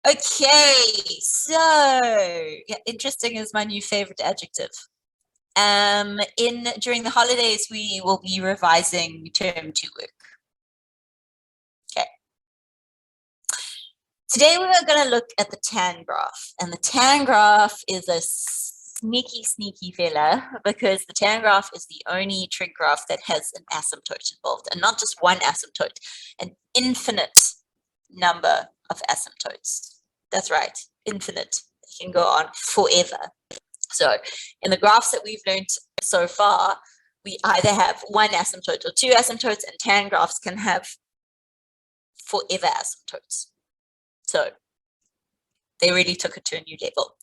Okay, so yeah, interesting is my new favorite adjective. During the holidays, we will be revising term 2 work. Okay. Today we are going to look at the tan graph, and the tan graph is a sneaky fella because the tan graph is the only trig graph that has an asymptote involved, and not just one asymptote, an infinite number of asymptotes. That's right, infinite. It can go on forever. So in the graphs that we've learned so far, we either have one asymptote or two asymptotes, and tan graphs can have forever asymptotes. So they really took it to a new level.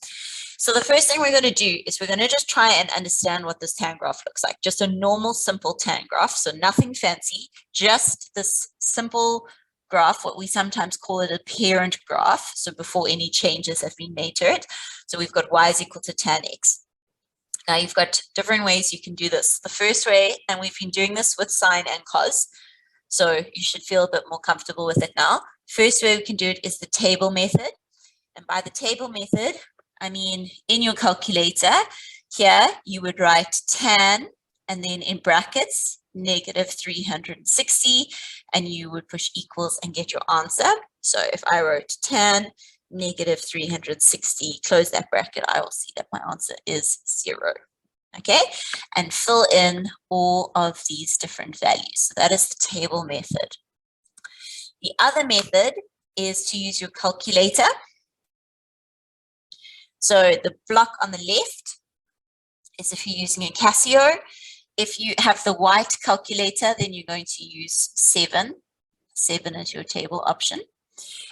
So the first thing we're going to do is we're going to just try and understand what this tan graph looks like. Just a normal, simple tan graph. So nothing fancy, just this simple graph, what we sometimes call it a parent graph. So before any changes have been made to it. So we've got y is equal to tan x. Now you've got different ways you can do this. The first way, and we've been doing this with sine and cos, so you should feel a bit more comfortable with it now. First way we can do it is the table method. And by the table method, I mean in your calculator, here you would write tan and then in brackets, negative 360, and you would push equals and get your answer. So if I wrote tan negative 360, close that bracket, I will see that my answer is 0. Okay, and fill in all of these different values. So that is the table method. The other method is to use your calculator. So the block on the left is if you're using a Casio. If you have the white calculator, then you're going to use 7. 7 is your table option.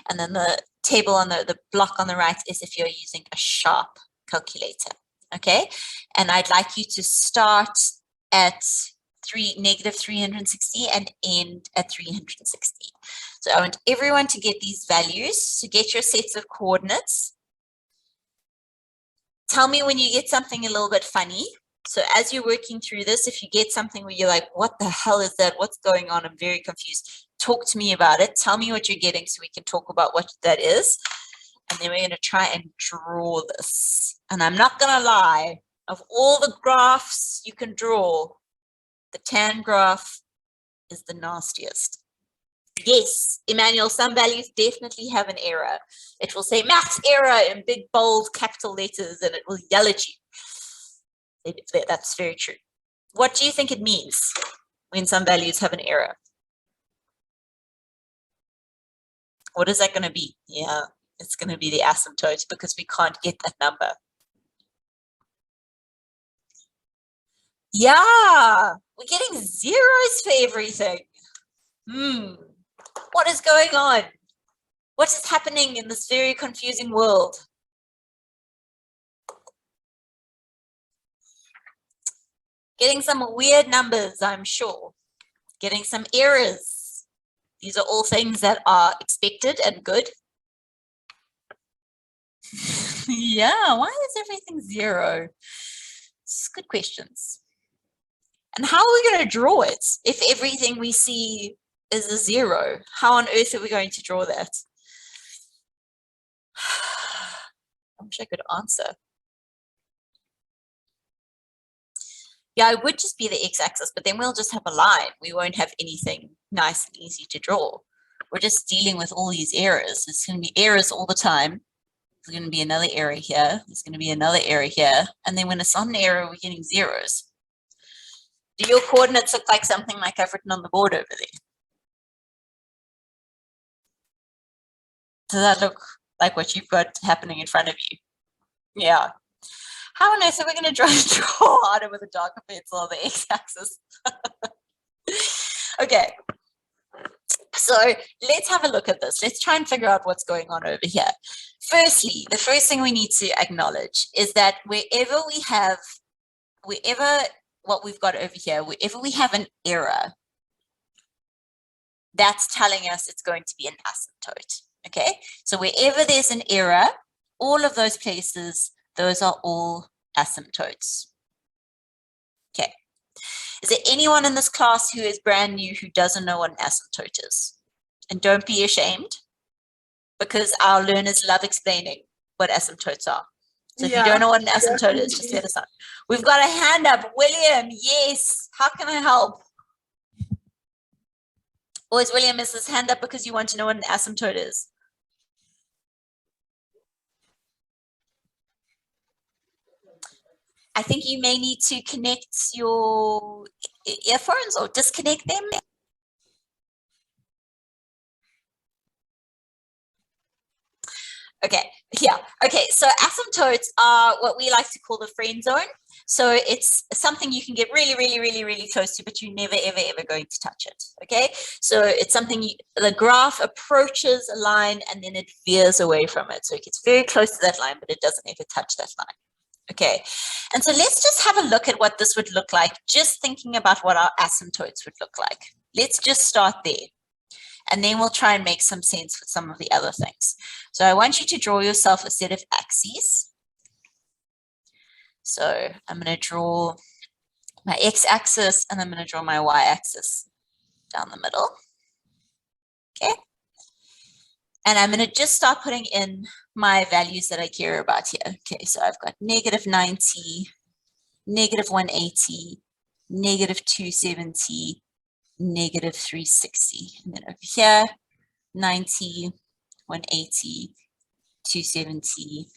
And then the table on the block on the right is if you're using a sharp calculator. Okay, and I'd like you to start at negative 360 and end at 360. So I want everyone to get these values. So get your sets of coordinates. Tell me when you get something a little bit funny. So as you're working through this, if you get something where you're like, what the hell is that? What's going on? I'm very confused. Talk to me about it. Tell me what you're getting so we can talk about what that is. And then we're going to try and draw this. And I'm not going to lie, of all the graphs you can draw, the tan graph is the nastiest. Yes, Emmanuel, some values definitely have an error. It will say math error in big, bold, capital letters, and it will yell at you. That's very true. What do you think it means when some values have an error? What is that going to be? Yeah, it's going to be the asymptote because we can't get that number. Yeah, we're getting zeros for everything. What is going on? What is happening in this very confusing world? Getting some weird numbers, I'm sure. Getting some errors. These are all things that are expected and good. Yeah, why is everything 0? It's good questions. And how are we going to draw it if everything we see is a 0? How on earth are we going to draw that? I wish I could answer. Yeah, it would just be the x-axis, but then we'll just have a line. We won't have anything nice and easy to draw. We're just dealing with all these errors. It's going to be errors all the time. There's going to be another error here. There's going to be another error here. And then when it's on an error, we're getting zeros. Do your coordinates look like something like I've written on the board over there? Does that look like what you've got happening in front of you? Yeah. How on earth are we going to draw harder with a darker pencil on the x-axis? Okay. So let's have a look at this. Let's try and figure out what's going on over here. Firstly, the first thing we need to acknowledge is that wherever what we've got over here, wherever we have an error, that's telling us it's going to be an asymptote. Okay, so wherever there's an error, all of those places, those are all asymptotes. Okay. Is there anyone in this class who is brand new who doesn't know what an asymptote is? And don't be ashamed. because our learners love explaining what asymptotes are. So if you Yeah, don't know what an asymptote is, just definitely. let us know. We've got a hand up. William, yes. How can I help? Or is William his hand up because you want to know what an asymptote is? I think you may need to connect your earphones or disconnect them. Okay, yeah. Okay, so asymptotes are what we like to call the friend zone. So it's something you can get really, really, really, really close to, but you're never, ever, ever going to touch it. Okay, so it's something the graph approaches a line and then it veers away from it. So it gets very close to that line, but it doesn't ever touch that line. Okay, and so let's just have a look at what this would look like, just thinking about what our asymptotes would look like. Let's just start there. And then we'll try and make some sense with some of the other things. So I want you to draw yourself a set of axes. So I'm going to draw my x-axis and I'm going to draw my y-axis down the middle. Okay. And I'm going to just start putting in my values that I care about here. Okay, so I've got negative 90, negative 180, negative 270, negative 360. And then over here, 90, 180, 270,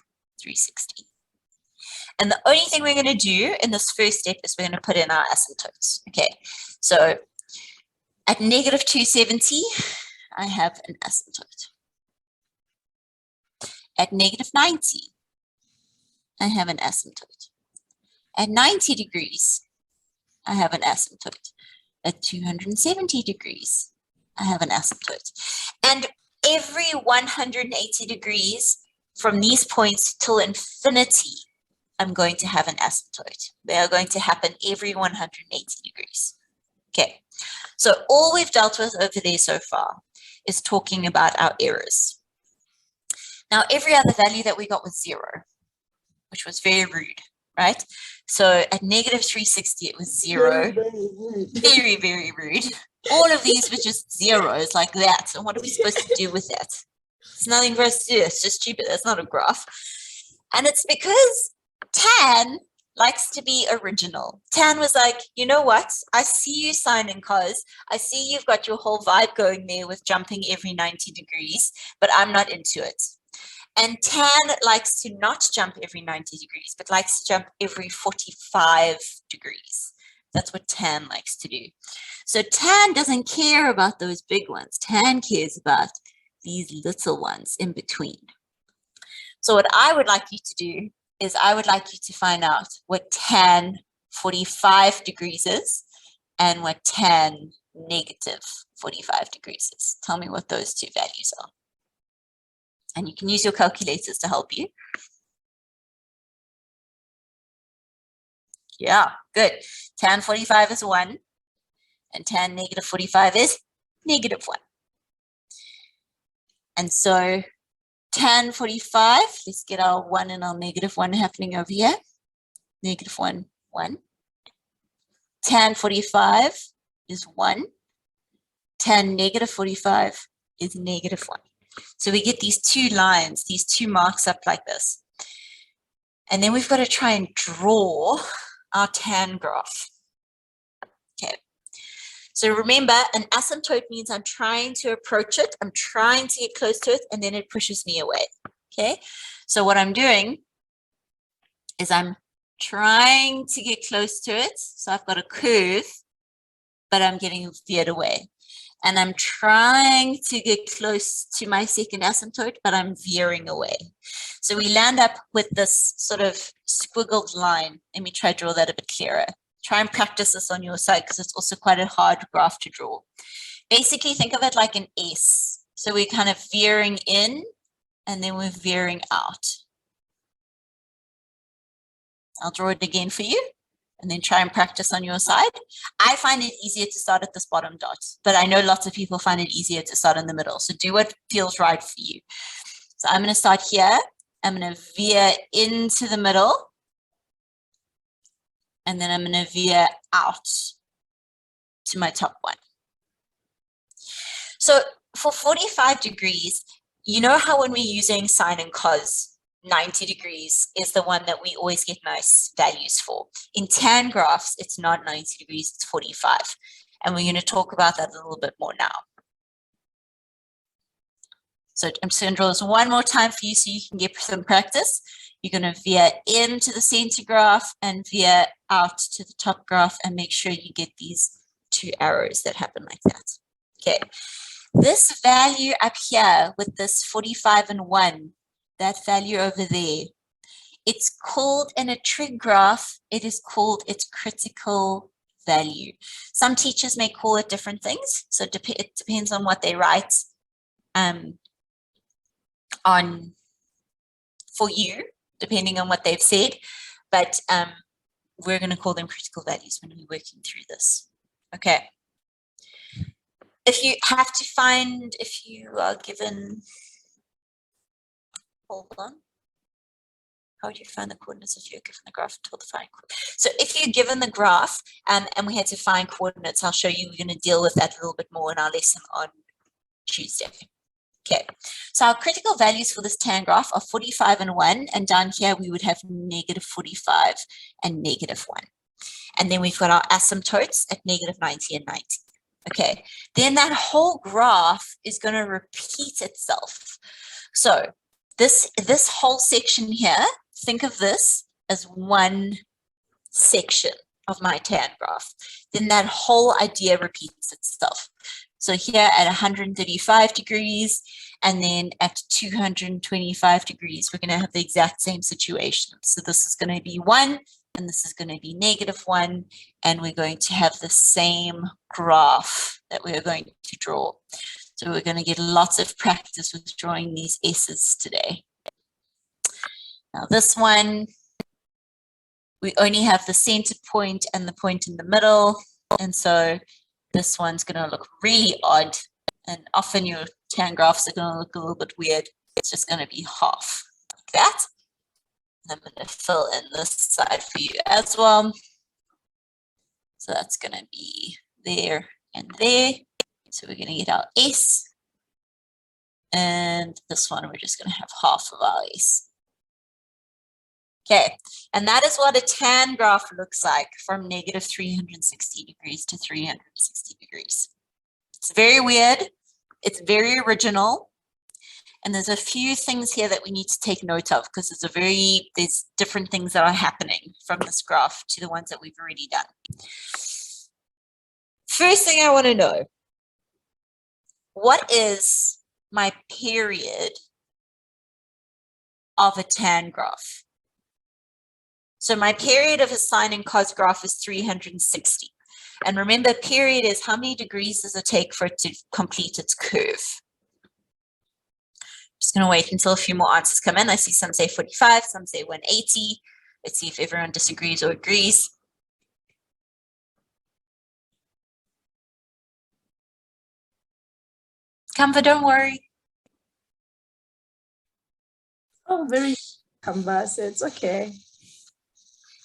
360. And the only thing we're going to do in this first step is we're going to put in our asymptotes. Okay, so at negative 270, I have an asymptote. At negative 90, I have an asymptote. At 90 degrees, I have an asymptote. At 270 degrees, I have an asymptote. And every 180 degrees from these points till infinity, I'm going to have an asymptote. They are going to happen every 180 degrees. Okay, so all we've dealt with over there so far is talking about our errors. Now, every other value that we got was 0, which was very rude, right? So at negative 360, it was 0. Very, very rude. All of these were just zeros like that. And what are we supposed to do with that? It's nothing for us to do. It's just stupid. That's not a graph. And it's because Tan likes to be original. Tan was like, you know what? I see you signing cos. I see you've got your whole vibe going there with jumping every 90 degrees, but I'm not into it. And Tan likes to not jump every 90 degrees, but likes to jump every 45 degrees. That's what Tan likes to do. So Tan doesn't care about those big ones. Tan cares about these little ones in between. So what I would like you to do is I would like you to find out what tan 45 degrees is and what tan negative 45 degrees is. Tell me what those two values are. And you can use your calculators to help you. Yeah, good. Tan 45 is 1 and tan negative 45 is negative 1. And so tan 45, let's get our 1 and our negative 1 happening over here. Negative 1, 1. Tan 45 is 1. Tan negative 45 is negative 1. So we get these two lines, these two marks up like this. And then we've got to try and draw our tan graph. Okay. So remember, an asymptote means I'm trying to approach it, I'm trying to get close to it, and then it pushes me away. Okay. So what I'm doing is I'm trying to get close to it. So I've got a curve, but I'm getting veered away. And I'm trying to get close to my second asymptote, but I'm veering away. So we land up with this sort of squiggled line. Let me try to draw that a bit clearer. Try and practice this on your side because it's also quite a hard graph to draw. Basically, think of it like an S. So we're kind of veering in and then we're veering out. I'll draw it again for you and then try and practice on your side. I find it easier to start at this bottom dot, but I know lots of people find it easier to start in the middle. So do what feels right for you. So I'm going to start here. I'm going to veer into the middle. And then I'm going to veer out to my top one. So for 45 degrees, you know how when we're using sine and cos, 90 degrees is the one that we always get nice values for. In tan graphs, it's not 90 degrees, it's 45. And we're going to talk about that a little bit more now. So I'm just going to draw this one more time for you so you can get some practice. You're going to veer into the center graph and veer out to the top graph and make sure you get these two arrows that happen like that. Okay. This value up here with this 45 and 1, that value over there, it's called in a trig graph, it is called its critical value. Some teachers may call it different things, so it depends on what they write on for you, depending on what they've said, but we're going to call them critical values when we're working through this. Okay. If you have to find, if you are given, hold on. How do you find the coordinates if you're given the graph until the find coordinates? So if you're given the graph and we had to find coordinates, I'll show you, we're going to deal with that a little bit more in our lesson on Tuesday. Okay, so our critical values for this tan graph are 45 and 1, and down here we would have negative 45 and negative 1. And then we've got our asymptotes at negative 90 and 90. Okay, then that whole graph is going to repeat itself. So this whole section here, think of this as one section of my tan graph. Then that whole idea repeats itself. So here at 135 degrees and then at 225 degrees, we're going to have the exact same situation. So this is going to be 1 and this is going to be negative 1, and we're going to have the same graph that we're going to draw. So we're going to get lots of practice with drawing these S's today. Now this one, we only have the center point and the point in the middle, and so this one's going to look really odd, and often your tan graphs are going to look a little bit weird. It's just going to be half like that. And I'm going to fill in this side for you as well. So that's going to be there and there. So we're going to get our S. And this one, we're just going to have half of our S. Okay, and that is what a tan graph looks like from negative 360 degrees to 360 degrees. It's very weird. It's very original. And there's a few things here that we need to take note of because there's different things that are happening from this graph to the ones that we've already done. First thing I want to know, what is my period of a tan graph? So my period of a sine and cos graph is 360. And remember, period is how many degrees does it take for it to complete its curve? Just going to wait until a few more answers come in. I see some say 45, some say 180. Let's see if everyone disagrees or agrees. Canva, don't worry. Oh, very Canvas. It's okay.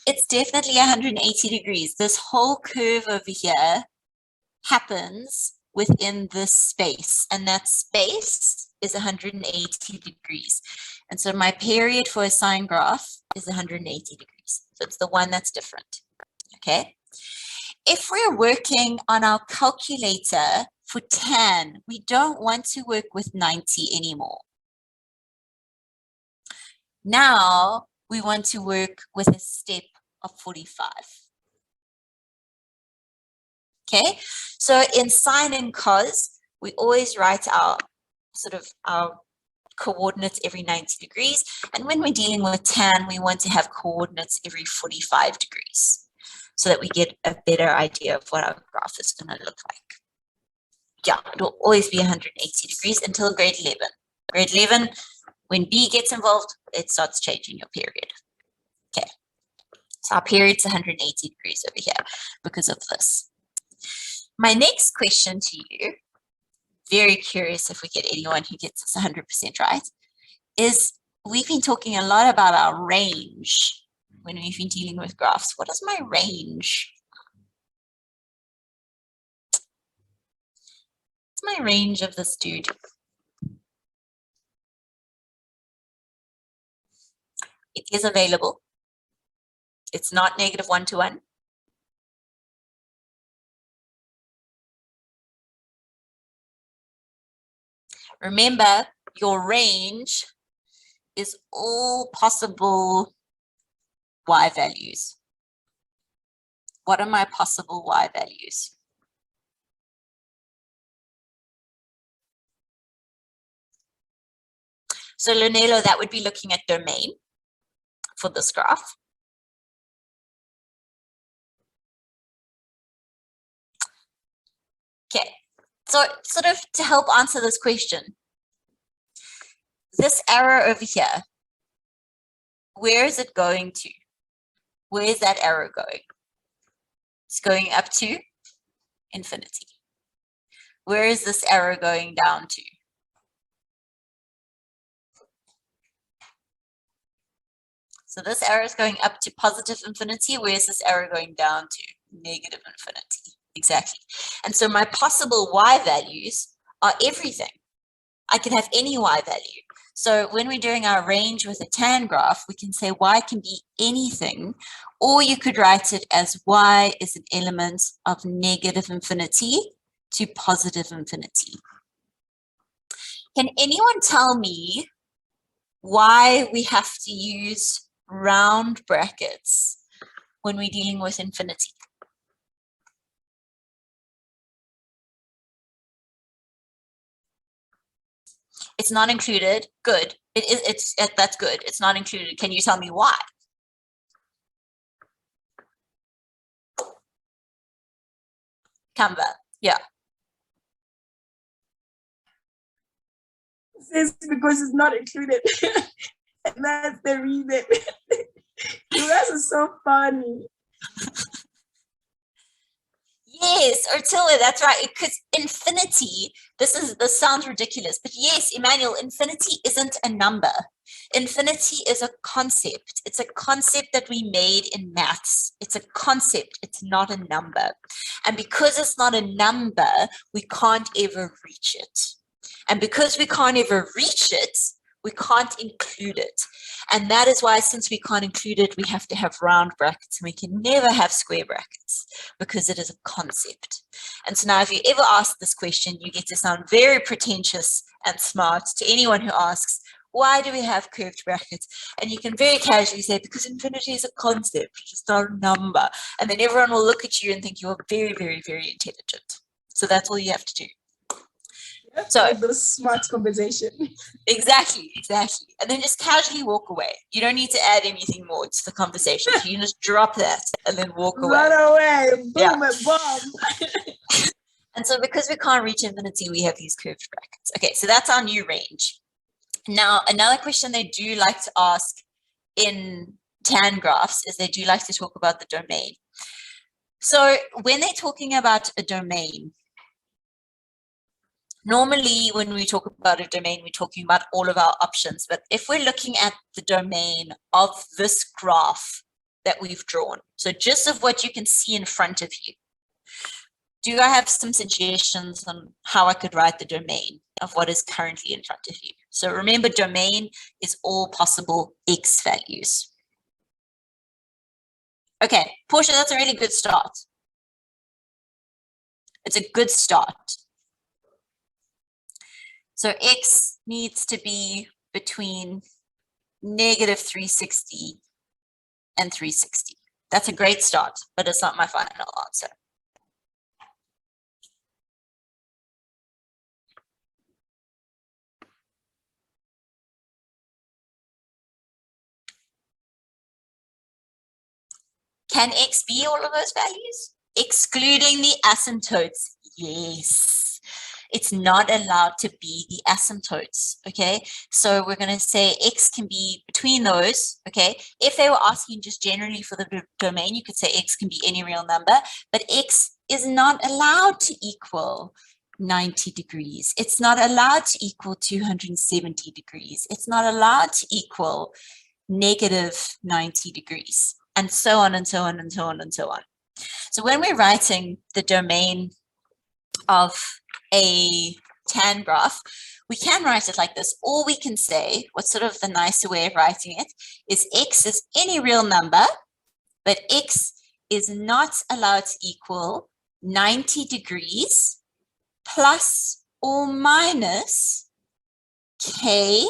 It's definitely 180 degrees. This whole curve over here happens within this space, and that space is 180 degrees. And so my period for a sine graph is 180 degrees. So it's the one that's different. Okay. If we're working on our calculator for tan, we don't want to work with 90 anymore. Now we want to work with a step of 45. Okay, so in sine and cos, we always write our coordinates every 90 degrees. And when we're dealing with tan, we want to have coordinates every 45 degrees so that we get a better idea of what our graph is going to look like. Yeah, it will always be 180 degrees until grade 11. Grade 11, when B gets involved, it starts changing your period. Okay, so our period's 180 degrees over here because of this. My next question to you, very curious if we get anyone who gets this 100% right, is we've been talking a lot about our range when we've been dealing with graphs. What is my range? What's my range of this dude? It is available. It's not negative 1 to 1. Remember, your range is all possible y values. What are my possible y values? So Lunelo, that would be looking at domain for this graph. Okay, so sort of to help answer this question, this arrow over here, where is it going to? Where is that arrow going? It's going up to infinity. Where is this arrow going down to? So this arrow is going up to positive infinity. Where is this arrow going down to? Negative infinity. Exactly. And so my possible y values are everything. I can have any y value. So when we're doing our range with a tan graph, we can say y can be anything, or you could write it as y is an element of negative infinity to positive infinity. Can anyone tell me why we have to use round brackets when we're dealing with infinity? It's not included. Good. That's good. It's not included. Can you tell me why? Canva. Yeah. It's because it's not included. And that's the reason. You guys are so funny. Yes, Ortilla, that's right. Because infinity, this sounds ridiculous, but yes, Emmanuel, infinity isn't a number. Infinity is a concept. It's a concept that we made in maths. It's a concept. It's not a number. And because it's not a number, we can't ever reach it. And because we can't ever reach it, we can't include it. And that is why, since we can't include it, we have to have round brackets, and we can never have square brackets because it is a concept. And so now if you ever ask this question, you get to sound very pretentious and smart to anyone who asks, why do we have curved brackets? And you can very casually say, because infinity is a concept, it's not a number. And then everyone will look at you and think you're very, very, very intelligent. So that's all you have to do. So like the smart conversation. Exactly. And then just casually walk away. You don't need to add anything more to the conversation. So you can just drop that and then walk away. Run away. Boom, Yeah. and bomb. And so because we can't reach infinity, we have these curved brackets. Okay, so that's our new range. Now, another question they do like to ask in tan graphs is they do like to talk about the domain. So when they're talking about a domain, normally, when we talk about a domain, we're talking about all of our options. But if we're looking at the domain of this graph that we've drawn, so just of what you can see in front of you, do I have some suggestions on how I could write the domain of what is currently in front of you? So remember, domain is all possible x values. Okay, Portia, that's a really good start. It's a good start. So x needs to be between negative 360 and 360. That's a great start, but it's not my final answer. Can x be all of those values? Excluding the asymptotes, yes. It's not allowed to be the asymptotes, okay? So we're going to say x can be between those, okay? If they were asking just generally for the domain, you could say x can be any real number, but x is not allowed to equal 90 degrees. It's not allowed to equal 270 degrees. It's not allowed to equal negative 90 degrees, and so on and so on and so on and so on. So when we're writing the domain of a tan graph, we can write it like this, or we can say, what's sort of the nicer way of writing it, is x is any real number, but x is not allowed to equal 90 degrees plus or minus k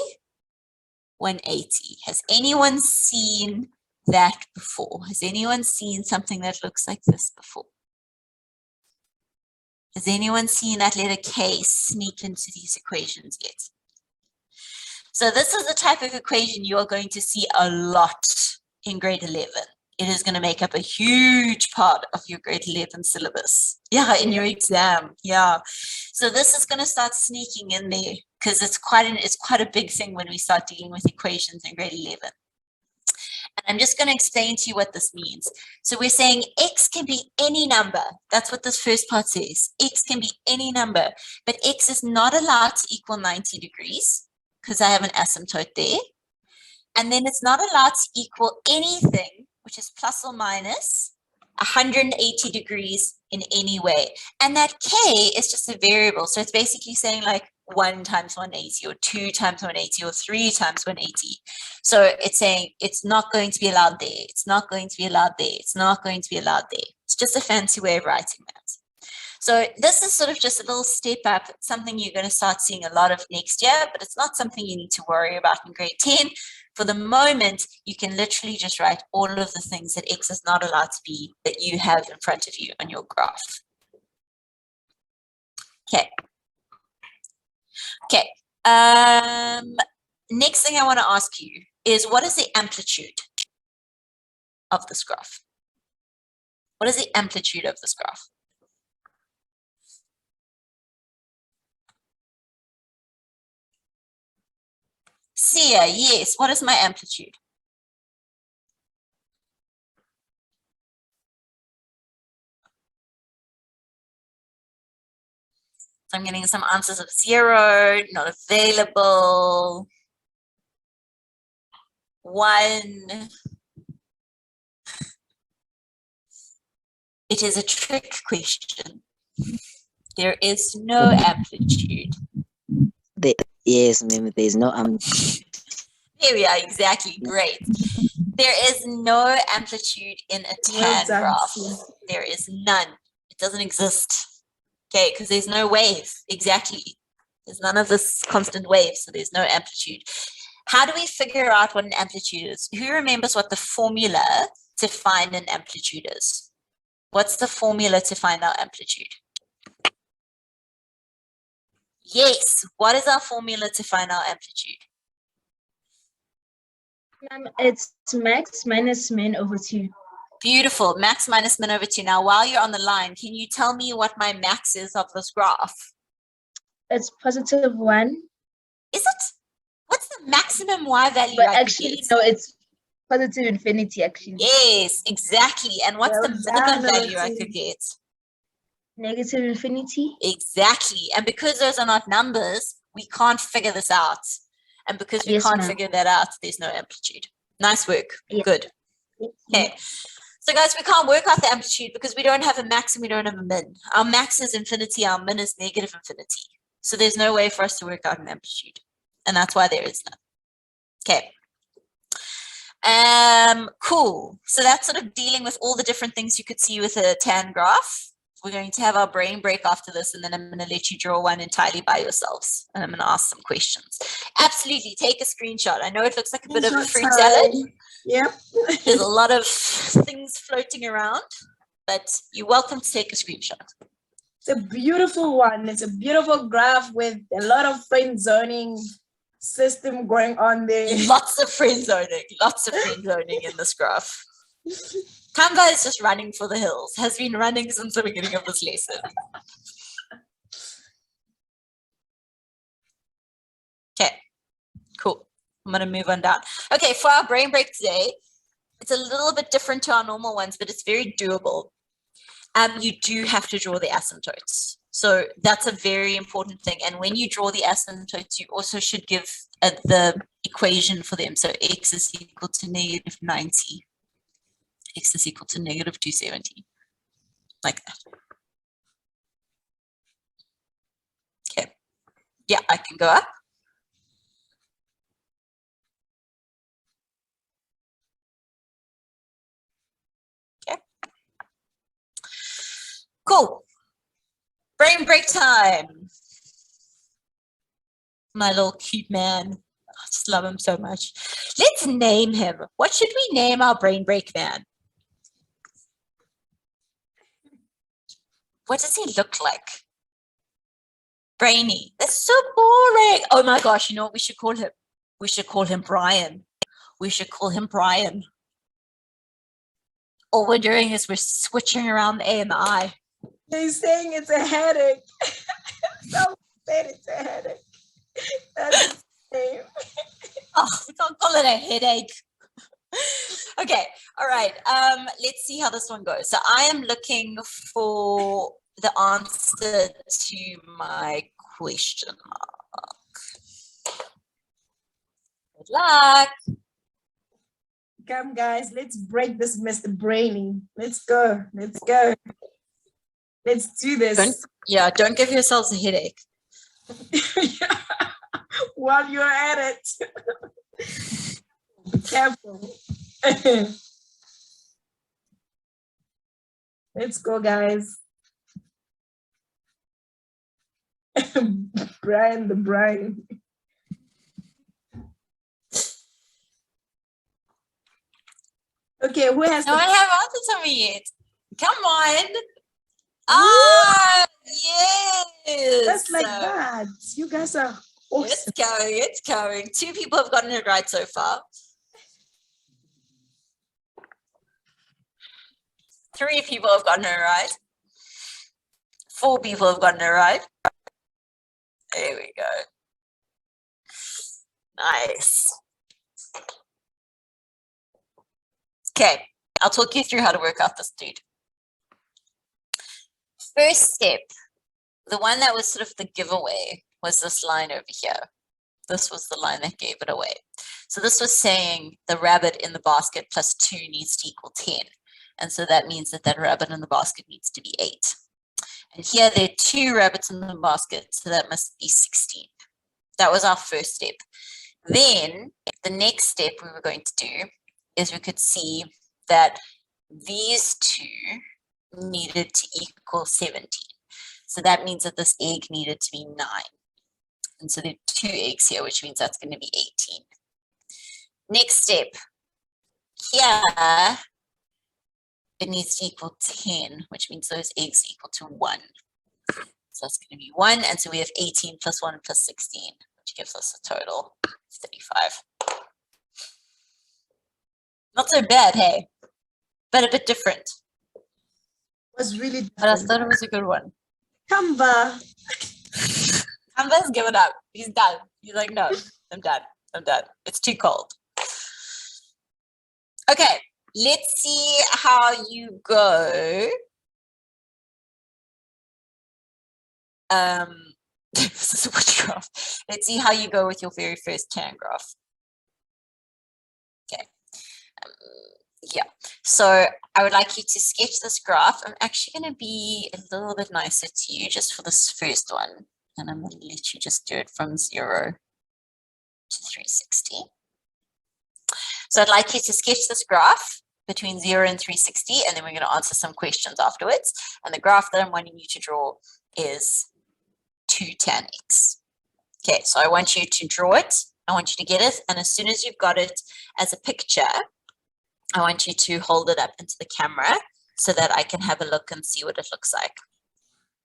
180. Has anyone seen that before? Has anyone seen something that looks like this before? Has anyone seen that letter K sneak into these equations yet? So this is the type of equation you are going to see a lot in grade 11. It is going to make up a huge part of your grade 11 syllabus. Yeah, in your exam. Yeah. So this is going to start sneaking in there because it's quite a big thing when we start dealing with equations in grade 11. And I'm just going to explain to you what this means. So we're saying x can be any number. That's what this first part says. X can be any number, but x is not allowed to equal 90 degrees because I have an asymptote there. And then it's not allowed to equal anything, which is plus or minus 180 degrees in any way. And that k is just a variable. So it's basically saying like 1 times 180 or 2 times 180 or 3 times 180. So it's saying it's not going to be allowed there. It's not going to be allowed there. It's not going to be allowed there. It's just a fancy way of writing that. So this is sort of just a little step up. It's something you're going to start seeing a lot of next year, but it's not something you need to worry about in grade 10. For the moment, you can literally just write all of the things that x is not allowed to be that you have in front of you on your graph. Okay. Okay. Next thing I want to ask you is, what is the amplitude of this graph? What is the amplitude of this graph? Sia, yes. What is my amplitude? So I'm getting some answers of 0, not available, 1. It is a trick question. There is no amplitude. Yes, ma'am, there's no Here we are, exactly, great. There is no amplitude in a tan graph. There is none. It doesn't exist. Okay, because there's no wave, exactly. There's none of this constant wave, so there's no amplitude. How do we figure out what an amplitude is? Who remembers what the formula to find an amplitude is? What's the formula to find our amplitude? Yes, what is our formula to find our amplitude? It's max minus min over 2. Beautiful, max minus min over 2. Now, while you're on the line, can you tell me what my max is of this graph? It's positive 1. Is it? What's the maximum y value But I actually, could get? no, it's positive infinity, actually. Yes, exactly. And what's the minimum value I could get? Negative infinity. Exactly. And because those are not numbers, we can't figure this out. And because we can't figure that out, there's no amplitude. Nice work. Yeah. Good. Okay. So guys, we can't work out the amplitude because we don't have a max and we don't have a min. Our max is infinity, our min is negative infinity. So there's no way for us to work out an amplitude. And that's why there is none. Okay. Cool. So that's sort of dealing with all the different things you could see with a tan graph. We're going to have our brain break after this, and then I'm going to let you draw one entirely by yourselves. And I'm going to ask some questions. Absolutely. Take a screenshot. I know it looks like a bit of a fruit salad. Yep. There's a lot of things floating around, but you're welcome to take a screenshot. It's a beautiful one. It's a beautiful graph with a lot of friend zoning system going on there. Lots of friend zoning in this graph. Kanga is just running for the hills, has been running since the beginning of this lesson. Okay, cool. I'm going to move on down. Okay, for our brain break today, it's a little bit different to our normal ones, but it's very doable. You do have to draw the asymptotes. So that's a very important thing. And when you draw the asymptotes, you also should give the equation for them. So x is equal to negative 90. X is equal to negative 270. Like that. Okay. Yeah, I can go up. Okay. Cool. Brain break time. My little cute man. I just love him so much. Let's name him. What should we name our brain break man? What does he look like? Brainy. That's so boring. Oh my gosh, you know what we should call him? We should call him Brian. We should call him Brian. All we're doing is we're switching around the A and the I. They're saying it's a headache. Someone said it's a headache. That's the same. Oh, we can't call it a headache. Okay, all right. Let's see how this one goes. So I am looking for the answer to my question mark. Good luck. Come, guys, let's break this, Mr. Brainy. Let's go. Let's go. Let's do this. Don't give yourselves a headache. While you're at it. Be careful. Let's go, guys. Brian the Brian. Okay, who has No one have answers for me yet. Come on. Ah, yes. Just like that. You guys are awesome. It's going. 2 people have gotten it right so far. 3 people have gotten it right. 4 people have gotten it right. There we go. Nice. Okay, I'll talk you through how to work out this dude. First step, the one that was sort of the giveaway was this line over here. This was the line that gave it away. So this was saying the rabbit in the basket plus 2 needs to equal 10. And so that means that that rabbit in the basket needs to be 8. And here there are 2 rabbits in the basket, so that must be 16. That was our first step. Then the next step we were going to do is we could see that these 2 needed to equal 17. So that means that this egg needed to be 9. And so there are 2 eggs here, which means that's going to be 18. Next step, here it needs to equal 10, which means those eggs equal to 1. So that's going to be 1. And so we have 18 plus 1 plus 16, which gives us a total of 35. Not so bad, hey, but a bit different. Was really different. But I thought it was a good one. Kamba. Kamba's given up. He's done. He's like, no, I'm done. I'm done. It's too cold. Okay, let's see how you go. This is a which graph. Let's see how you go with your very first tan graph. Okay. Yeah, so I would like you to sketch this graph. I'm actually going to be a little bit nicer to you just for this first one. And I'm going to let you just do it from 0 to 360. So I'd like you to sketch this graph between 0 and 360, and then we're going to answer some questions afterwards. And the graph that I'm wanting you to draw is 2 tan x. Okay, so I want you to draw it. I want you to get it. And as soon as you've got it as a picture, I want you to hold it up into the camera so that I can have a look and see what it looks like.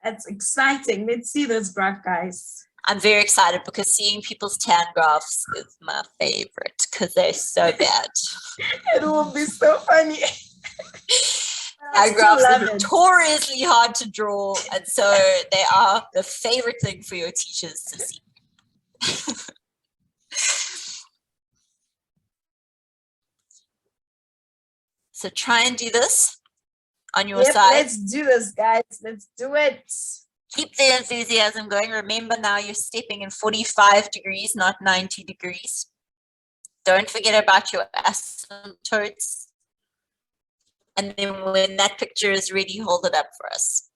That's exciting. Let's see this graph, guys. I'm very excited because seeing people's tan graphs is my favorite because they're so bad. It will be so funny. Tan graphs are notoriously hard to draw, and so they are the favorite thing for your teachers to see. So try and do this on your side. Let's do this, guys. Let's do it. Keep the enthusiasm going. Remember now you're stepping in 45 degrees, not 90 degrees. Don't forget about your asymptotes. And then when that picture is ready, hold it up for us.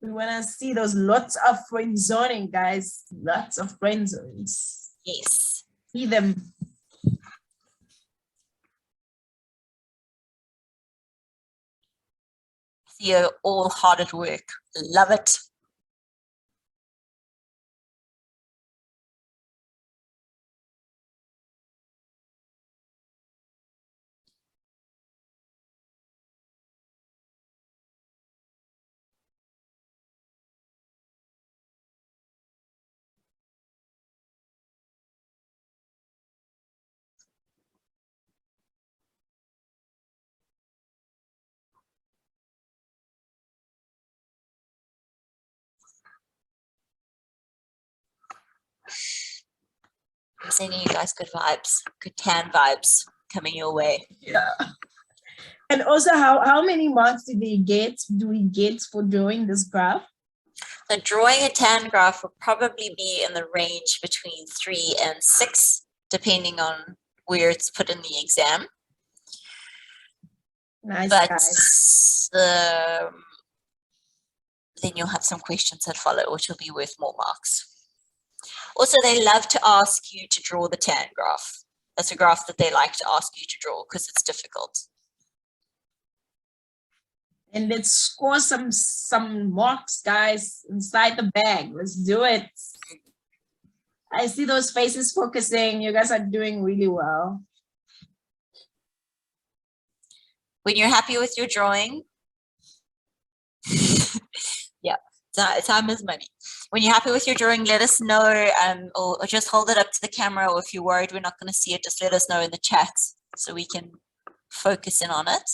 We want to see those lots of friend zoning, guys. Lots of friend zones. Yes. See them. Theo, all hard at work. Love it. I'm sending you guys good vibes, good tan vibes coming your way. Yeah. And also, how many marks do we get for drawing this graph? So drawing a tan graph will probably be in the range between 3 and 6, depending on where it's put in the exam. Nice, But guys. then you'll have some questions that follow, which will be worth more marks. Also, they love to ask you to draw the tan graph. That's a graph that they like to ask you to draw because it's difficult. And let's score some marks, guys, inside the bag. Let's do it. I see those faces focusing. You guys are doing really well. When you're happy with your drawing, yeah, time is money. When you're happy with your drawing, let us know, or just hold it up to the camera, or if you're worried we're not going to see it, just let us know in the chat so we can focus in on it.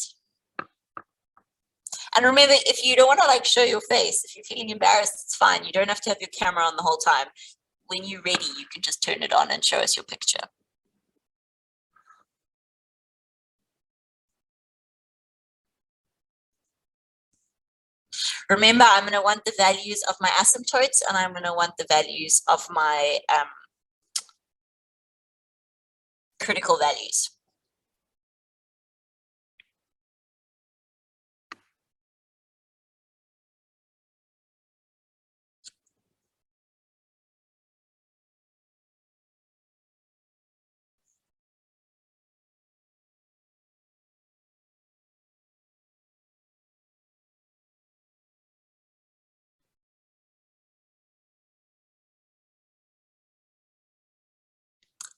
And remember, if you don't want to like show your face, if you're feeling embarrassed, it's fine. You don't have to have your camera on the whole time. When you're ready, you can just turn it on and show us your picture. Remember, I'm going to want the values of my asymptotes, and I'm going to want the values of my critical values.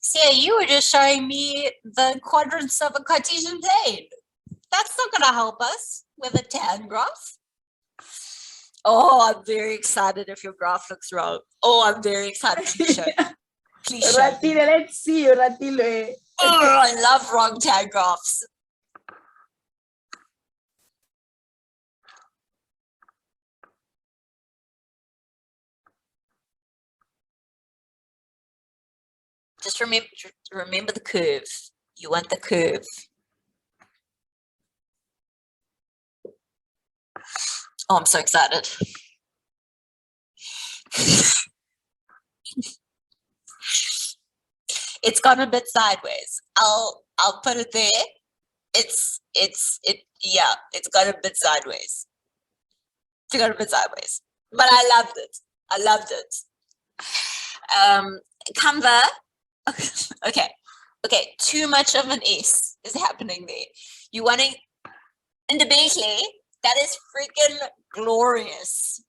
So you were just showing me the quadrants of a Cartesian plane. That's not going to help us with a tan graph. Oh, I'm very excited if your graph looks wrong. Oh, I'm very excited. Please show me. Please show me. Ratile, let's see you, Ratile. Oh, I love wrong tan graphs. Just remember the curve. You want the curve. Oh, I'm so excited. It's gone a bit sideways. I'll put it there. Yeah, it's gone a bit sideways. It's gone a bit sideways. But I loved it. I loved it. Canva. Okay, too much of an S is happening there. You want to, in the Bentley, that is freaking glorious.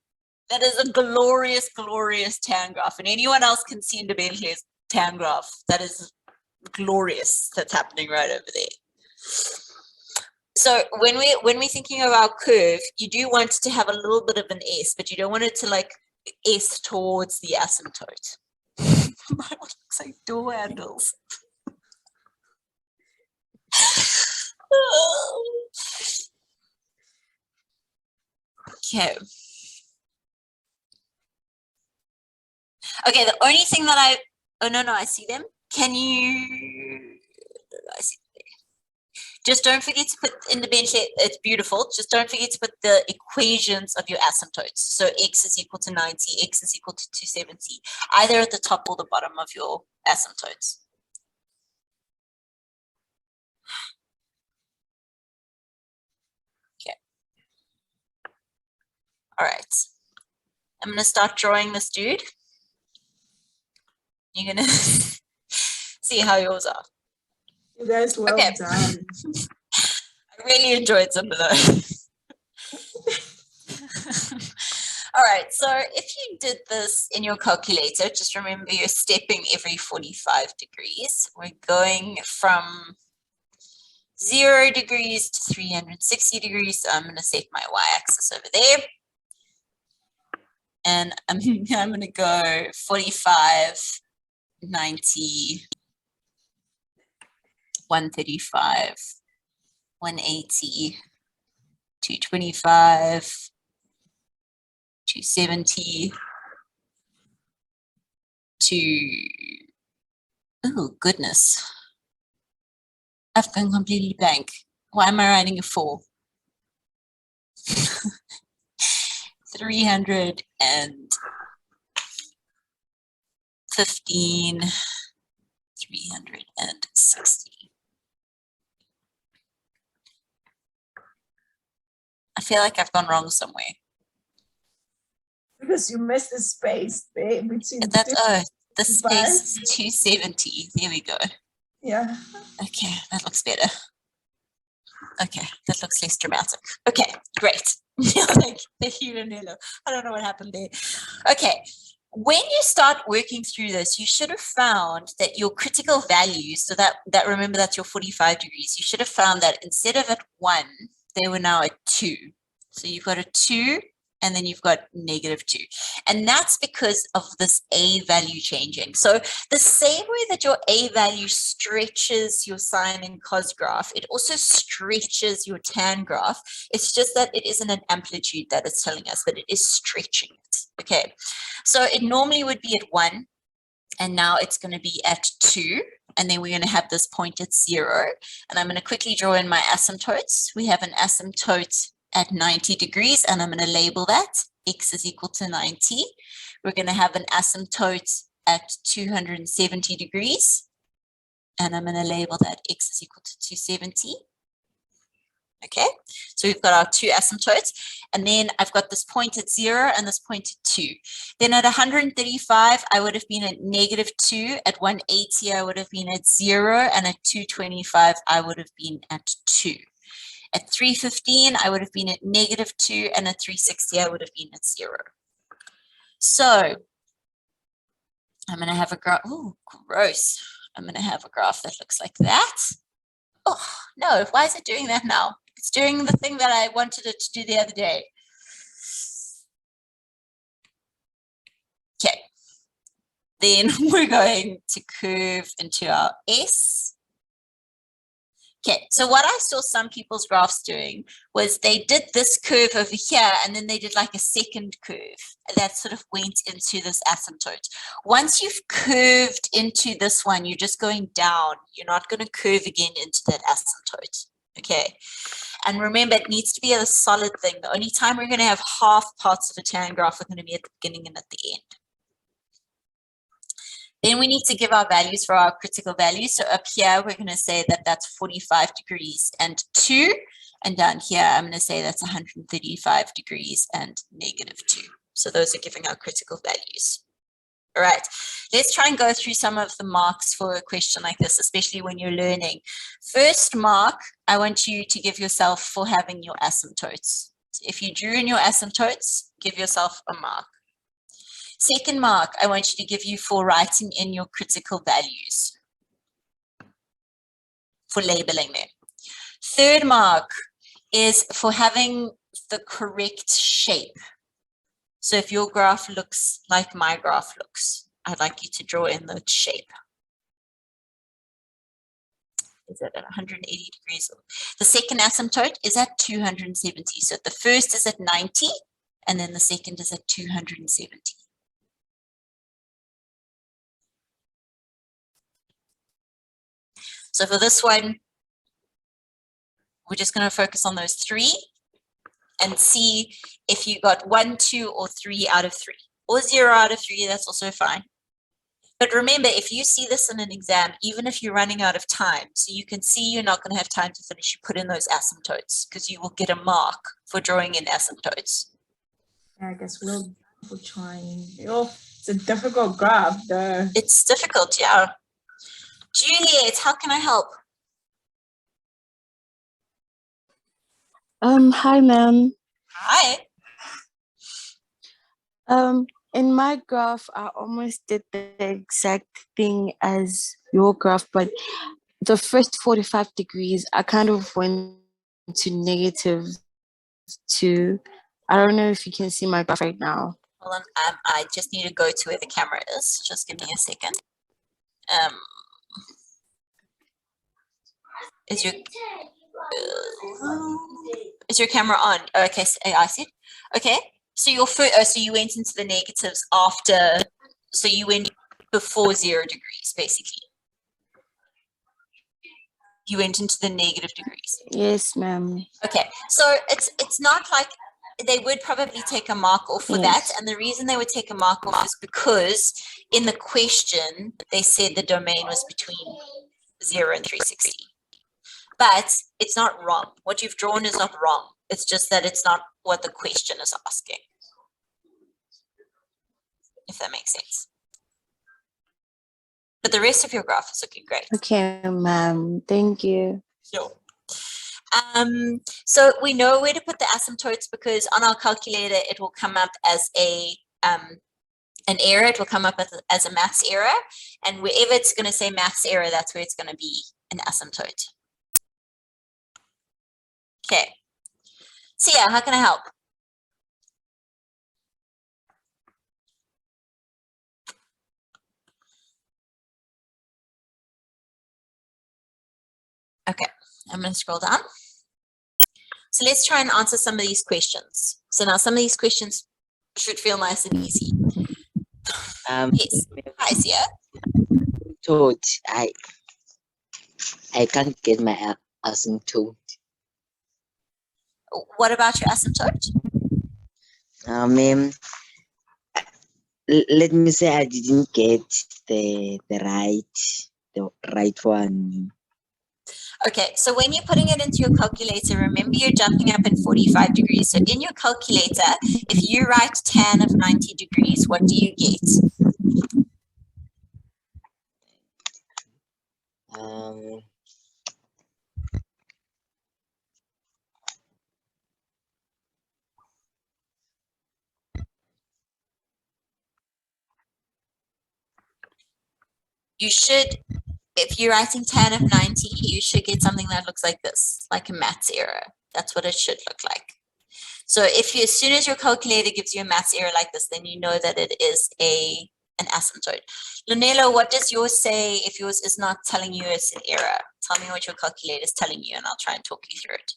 That is a glorious, glorious tan graph. And anyone else can see in the Bentley's tan graph. That is glorious. That's happening right over there. So when we're thinking about curve, you do want to have a little bit of an S, but you don't want it to like S towards the asymptote. Mine looks like door handles. Okay. Okay, the only thing that oh no, I see them. Can you, I see them. Just don't forget to put in the bench, it's beautiful. Just don't forget to put the equations of your asymptotes. So x is equal to 90, x is equal to 270, either at the top or the bottom of your asymptotes. Okay. All right. I'm going to start drawing this dude. You're going to see how yours are. You guys, well Okay. done. I really enjoyed some of those. All right, so if you did this in your calculator, just remember you're stepping every 45 degrees. We're going from 0 degrees to 360 degrees. So I'm going to set my y-axis over there. And I'm going to go 45, 90, 135, 180, 225, 270, oh goodness, I've gone completely blank. Why am I writing a 4? 315, 360. I feel like I've gone wrong somewhere. Because you missed the space there between That's, oh, the 55. space is 270. There we go. Yeah. Okay, that looks better. Okay, that looks less dramatic. Okay, great. Thank you, Danilo. I don't know what happened there. Okay, when you start working through this, you should have found that your critical values, so that remember that's your 45 degrees, you should have found that instead of at 1, they were now at 2. So you've got a 2, and then you've got -2. And that's because of this A value changing. So the same way that your A value stretches your sine and cos graph, it also stretches your tan graph. It's just that it isn't an amplitude that it's telling us, but it is stretching it. Okay, so it normally would be at 1, and now it's going to be at 2. And then we're going to have this point at 0. And I'm going to quickly draw in my asymptotes. We have an asymptote at 90 degrees, and I'm going to label that x is equal to 90. We're going to have an asymptote at 270 degrees, and I'm going to label that x is equal to 270. Okay, so we've got our 2 asymptotes, and then I've got this point at 0 and this point at 2. Then at 135, I would have been at -2. At 180, I would have been at 0, and at 225, I would have been at 2. At 315, I would have been at -2, and at 360, I would have been at 0. So I'm going to have a graph. Oh, gross. I'm going to have a graph that looks like that. Oh, no, why is it doing that now? It's doing the thing that I wanted it to do the other day. Okay. Then we're going to curve into our S. Okay, so what I saw some people's graphs doing was they did this curve over here, and then they did like a second curve that sort of went into this asymptote. Once you've curved into this one, you're just going down. You're not going to curve again into that asymptote. Okay, and remember, it needs to be a solid thing. The only time we're going to have half parts of a tan graph are going to be at the beginning and at the end. Then we need to give our values for our critical values. So up here, we're going to say that that's 45 degrees and 2. And down here, I'm going to say that's 135 degrees and -2. So those are giving our critical values. All right, let's try and go through some of the marks for a question like this, especially when you're learning. First mark, I want you to give yourself for having your asymptotes. So if you drew in your asymptotes, give yourself a mark. Second mark, I want you to give you for writing in your critical values, for labeling them. Third mark is for having the correct shape. So if your graph looks like my graph looks, I'd like you to draw in the shape. Is it at 180 degrees? The second asymptote is at 270. So the first is at 90, and then the second is at 270. So for this one, we're just going to focus on those 3 and see if you got 1, 2, or 3 out of 3, or 0 out of 3, that's also fine. But remember, if you see this in an exam, even if you're running out of time, so you can see you're not going to have time to finish, you put in those asymptotes because you will get a mark for drawing in asymptotes. Yeah, I guess we'll For trying. Oh, it's a difficult graph. It's difficult, yeah. Juliet, how can I help? Hi, ma'am. Hi. In my graph, I almost did the exact thing as your graph, but the first 45 degrees, I kind of went to -2. I don't know if you can see my graph right now. Hold on, I just need to go to where the camera is. Just give me a second. Is your camera on? Okay, so I see. Okay, so your so you went into the negatives after, so you went before 0 degrees, basically. You went into the negative degrees. Yes, ma'am. Okay, so it's not like they would probably take a mark off for that, and the reason they would take a mark off is because in the question they said the domain was between 0 and 360. But it's not wrong. What you've drawn is not wrong. It's just that it's not what the question is asking. If that makes sense. But the rest of your graph is looking great. Okay, ma'am. Thank you. Sure. So we know where to put the asymptotes because on our calculator it will come up as an error. It will come up as a maths error, and wherever it's going to say maths error, that's where it's going to be an asymptote. Okay. So yeah, how can I help? Okay, I'm going to scroll down. So let's try and answer some of these questions. So now some of these questions should feel nice and easy. Yes. Hi, Sia. Thought I can't get my asymptote. What about your asymptote? Ma'am, let me say I didn't get the right one. Okay, so when you're putting it into your calculator, remember you're jumping up in 45 degrees. So in your calculator, if you write tan of 90 degrees, what do you get? You should, if you're writing tan of 90, you should get something that looks like this, like a maths error. That's what it should look like. So if you, as soon as your calculator gives you a maths error like this, then you know that it is an asymptote. Lunelo, what does yours say if yours is not telling you it's an error? Tell me what your calculator is telling you and I'll try and talk you through it.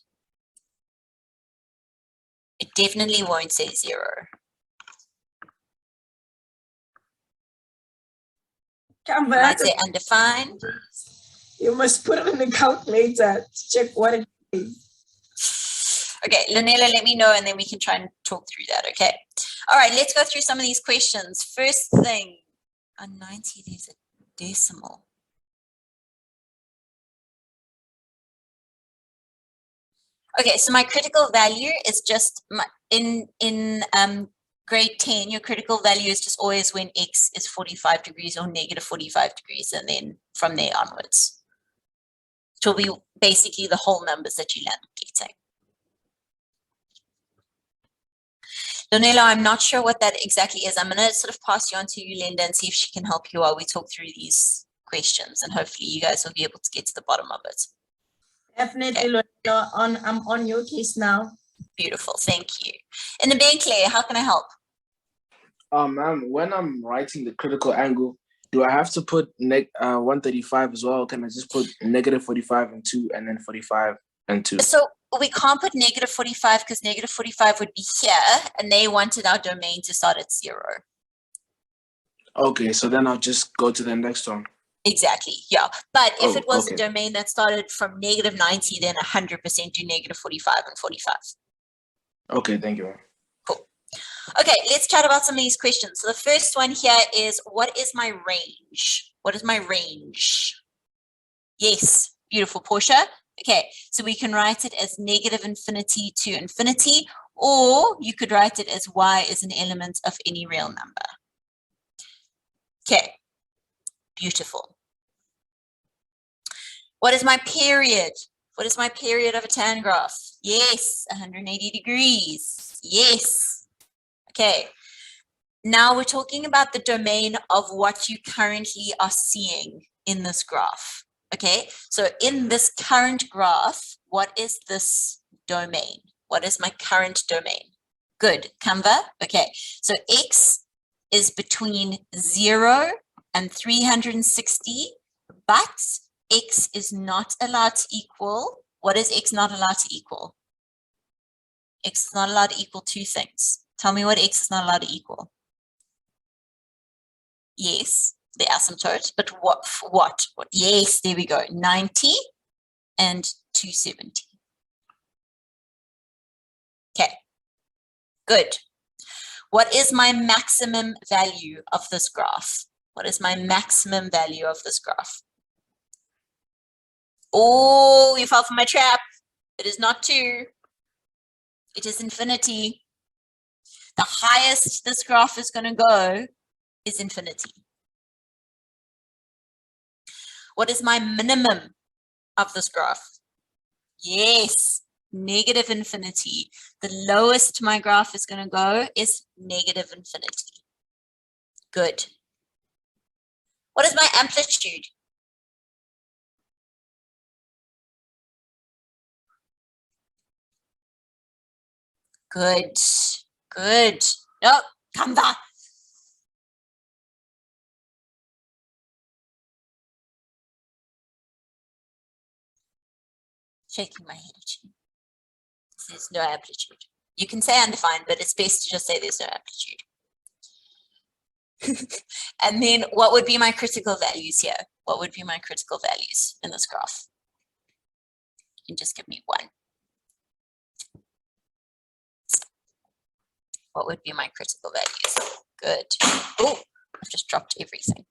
It definitely won't say 0. Come It might back. say undefined. You must put it in the calculator to check what it is. Okay, Lunela, let me know and then we can try and talk through that, okay? All right, let's go through some of these questions. First thing, on 90, there's a decimal. Okay, so my critical value is just, in grade 10, your critical value is just always when x is 45 degrees or negative 45 degrees, and then from there onwards. It will be basically the whole numbers that you land up getting. Donella, I'm not sure what that exactly is. I'm going to sort of pass you on to Yolanda and see if she can help you while we talk through these questions, and hopefully you guys will be able to get to the bottom of it. Definitely, okay. I'm on your case now. Beautiful, thank you. And the bank Claire, how can I help? Ma'am, when I'm writing the critical angle, do I have to put 135 as well? Can I just put negative 45 and 2 and then 45 and 2? So we can't put negative 45 because negative 45 would be here, and they wanted our domain to start at 0. Okay, so then I'll just go to the next one. Exactly, yeah. But if it was okay. a domain that started from negative 90, then 100% do negative 45 and 45. Okay, thank you. Cool. Okay, let's chat about some of these questions. So the first one here is, what is my range? What is my range? Yes, beautiful, Portia. Okay, so we can write it as negative infinity to infinity, Or you could write it as y is an element of any real number. Okay, beautiful. What is my period? What is my period of a tan graph? Yes, 180 degrees. Yes. Okay. Now we're talking about the domain of what you currently are seeing in this graph. Okay, so in this current graph, what is this domain? What is my current domain? Good, Canva. Okay, so x is between 0 and 360, but x is not allowed to equal. What is x not allowed to equal? X is not allowed to equal two things. Tell me what x is not allowed to equal. Yes, the asymptote, but what? Yes, there we go. 90 and 270. Okay, good. What is my maximum value of this graph? What is my maximum value of this graph? Oh, you fell for my trap. It is not 2. It is infinity. The highest this graph is going to go is infinity. What is my minimum of this graph? Yes, negative infinity. The lowest my graph is going to go is negative infinity. Good. What is my amplitude? Good, good. No, come back. Shaking my head at you. There's no amplitude. You can say undefined, but it's best to just say there's no amplitude. And then what would be my critical values here? What would be my critical values in this graph? You can just give me one. What would be my critical values? Good. Oh, I've just dropped everything.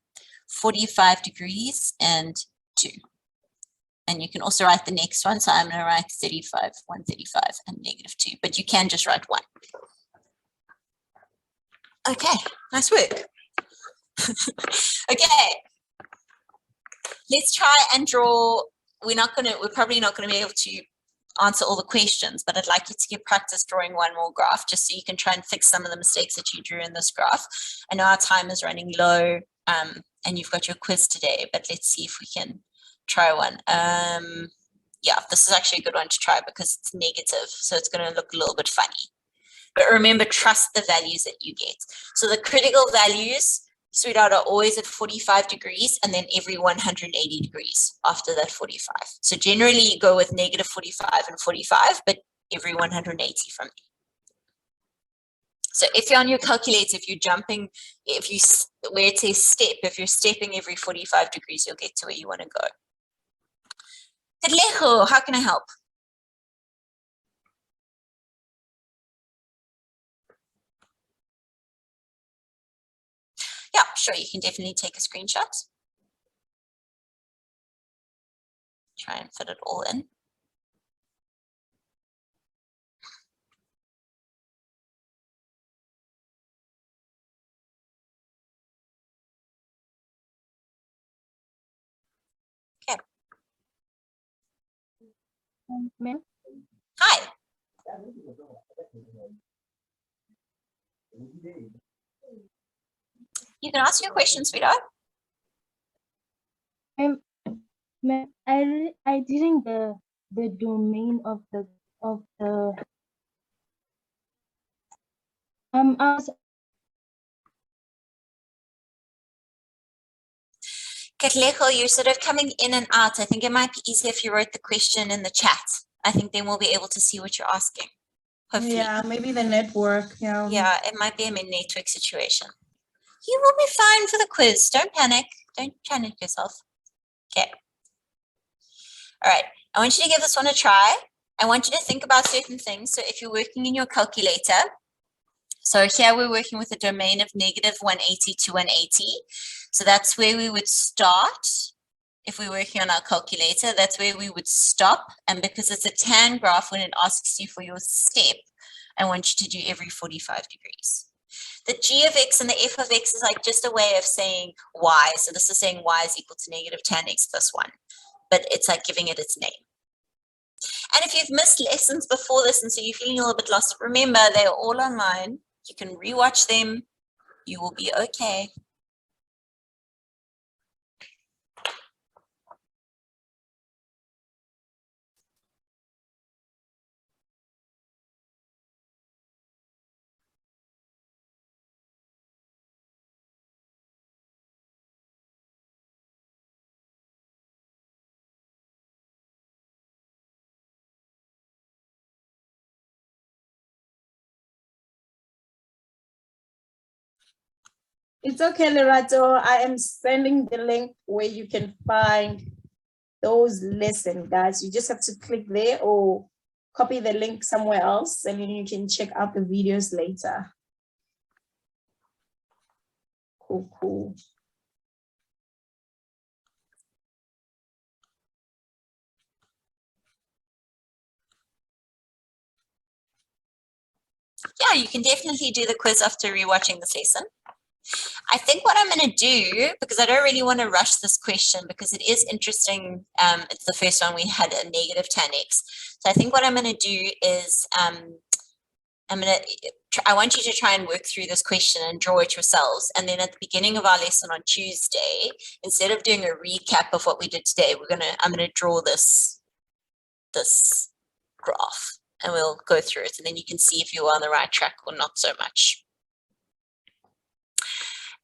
45 degrees and 2. And you can also write the next one. So I'm going to write 35, 135 and negative 2, but you can just write 1. Okay, nice work. Okay, let's try and draw. We're probably not going to be able to answer all the questions, but I'd like you to get practice drawing one more graph just so you can try and fix some of the mistakes that you drew in this graph. I know our time is running low and you've got your quiz today, but let's see if we can try one. Yeah, this is actually a good one to try because it's negative, so it's going to look a little bit funny. But remember, trust the values that you get. So the critical values, sweetheart, are always at 45 degrees and then every 180 degrees after that 45. So generally you go with negative 45 and 45, but every 180 from there. So if you're on your calculator, if you're jumping, where it says step, if you're stepping every 45 degrees, you'll get to where you want to go. Kadlejo, how can I help? Yeah, sure, you can definitely take a screenshot. Try and fit it all in. Okay. Ma'am? Hi. You can ask your question, sweetheart. Ma'am, I didn't the domain of the I was Katlejo, you're sort of coming in and out. I think it might be easier if you wrote the question in the chat. I think then we'll be able to see what you're asking. Hopefully. Yeah, maybe the network. Yeah, it might be a network situation. You will be fine for the quiz. Don't panic. Don't panic yourself. Okay. All right. I want you to give this one a try. I want you to think about certain things. So if you're working in your calculator, so here we're working with a domain of negative 180 to 180. So that's where we would start. if we're working on our calculator, that's where we would stop. And because it's a tan graph, when it asks you for your step, I want you to do every 45 degrees. The g of x and the f of x is like just a way of saying y. So this is saying y is equal to negative tan x plus 1. But it's like giving it its name. And if you've missed lessons before this and so you're feeling a little bit lost, remember they're all online. You can rewatch them. You will be okay. It's okay, Lerato. I am sending the link where you can find those lessons, guys. You just have to click there or copy the link somewhere else and then you can check out the videos later. Cool, cool. Yeah, you can definitely do the quiz after rewatching this lesson. I think what I'm going to do, because I don't really want to rush this question because it is interesting. It's the first one we had a negative tan x. So I think what I'm going to do is I want you to try and work through this question and draw it yourselves. And then at the beginning of our lesson on Tuesday, instead of doing a recap of what we did today, I'm going to draw this graph and we'll go through it. And then you can see if you are on the right track or not so much.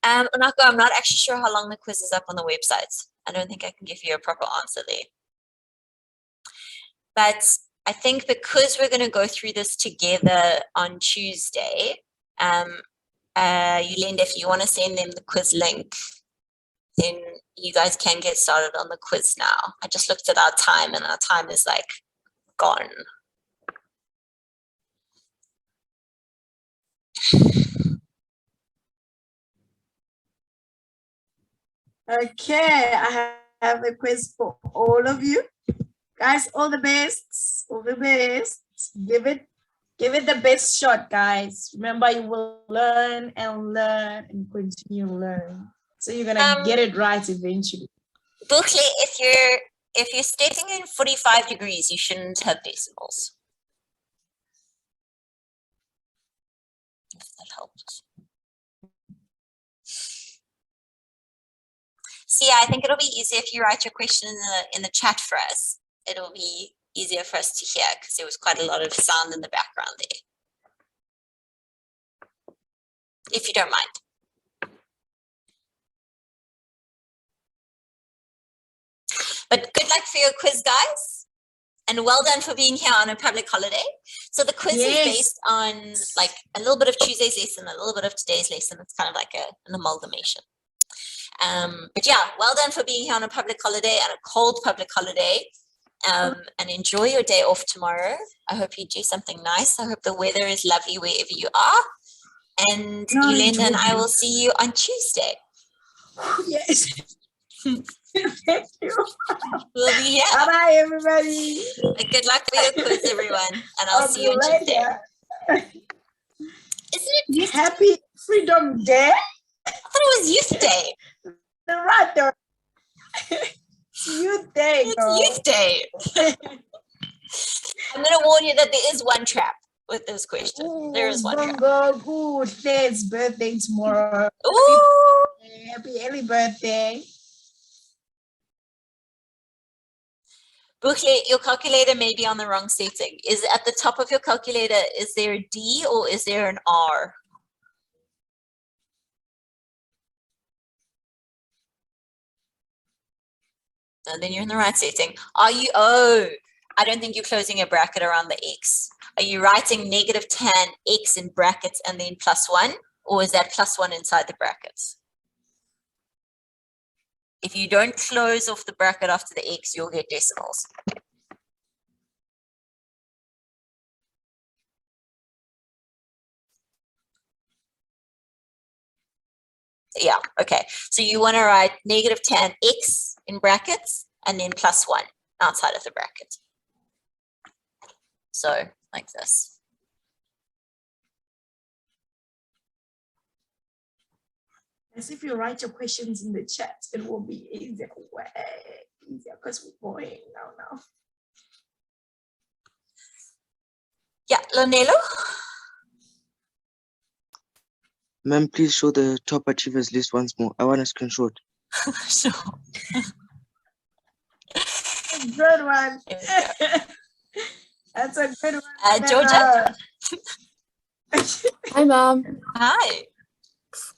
Onako, I'm not actually sure how long the quiz is up on the website. I don't think I can give you a proper answer there. But I think because we're going to go through this together on Tuesday, Yolanda, if you want to send them the quiz link, then you guys can get started on the quiz now. I just looked at our time and our time is like gone. Okay, I have a quiz for all of you. Guys, all the best, all the best. Give it the best shot, guys. Remember, you will learn and learn and continue to learn. So you're gonna get it right eventually. Bukle, if you're stating in 45 degrees, you shouldn't have decimals. If that helps. See, I think it'll be easier if you write your question in the chat for us. It'll be easier for us to hear because there was quite a lot of sound in the background there. If you don't mind. But good luck for your quiz, guys. And well done for being here on a public holiday. So the quiz is based on like a little bit of Tuesday's lesson, a little bit of today's lesson. It's kind of like an amalgamation. But yeah, well done for being here on a public holiday and a cold public holiday. And enjoy your day off tomorrow. I hope you do something nice. I hope the weather is lovely wherever you are. And Yolanda and I will see you on Tuesday. Yes. Thank you. We'll be here. Bye-bye, everybody. And good luck for your quiz, everyone. And I'll see you on Tuesday. Isn't it Youth Happy Freedom Day? I thought it was Youth Day. The right door. It's Youth Day. It's Youth Day. I'm going to warn you that there is one trap with this question. Ooh, there is one trap. Good. Today's birthday tomorrow. Ooh. Happy early birthday. Bukle, your calculator may be on the wrong setting. Is at the top of your calculator, is there a D or is there an R? And then you're in the right setting. Are you, I don't think you're closing a bracket around the X. Are you writing negative tan X in brackets and then +1? Or is that +1 inside the brackets? If you don't close off the bracket after the X, you'll get decimals. Yeah, okay. So you want to write negative tan x in brackets and then plus 1 outside of the bracket. So like this. As if you write your questions in the chat, it will be easier, way easier, because we're going now. Yeah, Lonelo? Ma'am, please show the top achievers list once more. I want a screenshot. Sure. Good one. Here we go. That's a good one. Georgia? Hi, ma'am. Hi.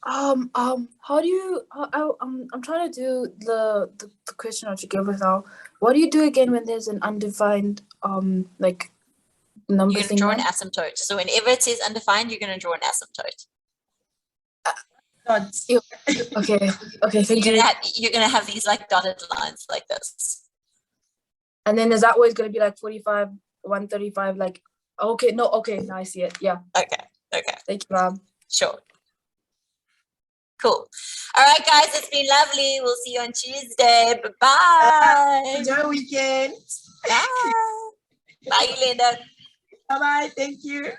How do you? I'm trying to do the question that you gave us now. What do you do again when there's an undefined like number You're going to thing? draw an there? asymptote. So whenever it says undefined, you're going to draw an asymptote. Dots. Okay. Okay. So Thank you. you're gonna have these like dotted lines like this. And then is that always going to be like 45, 135? Like, okay, no, okay, now I see it. Yeah. Okay. Thank you, ma'am. Sure. Cool. All right, guys, it's been lovely. We'll see you on Tuesday. Bye-bye. Enjoy weekend. Bye. Bye, Linda. Bye-bye. Thank you.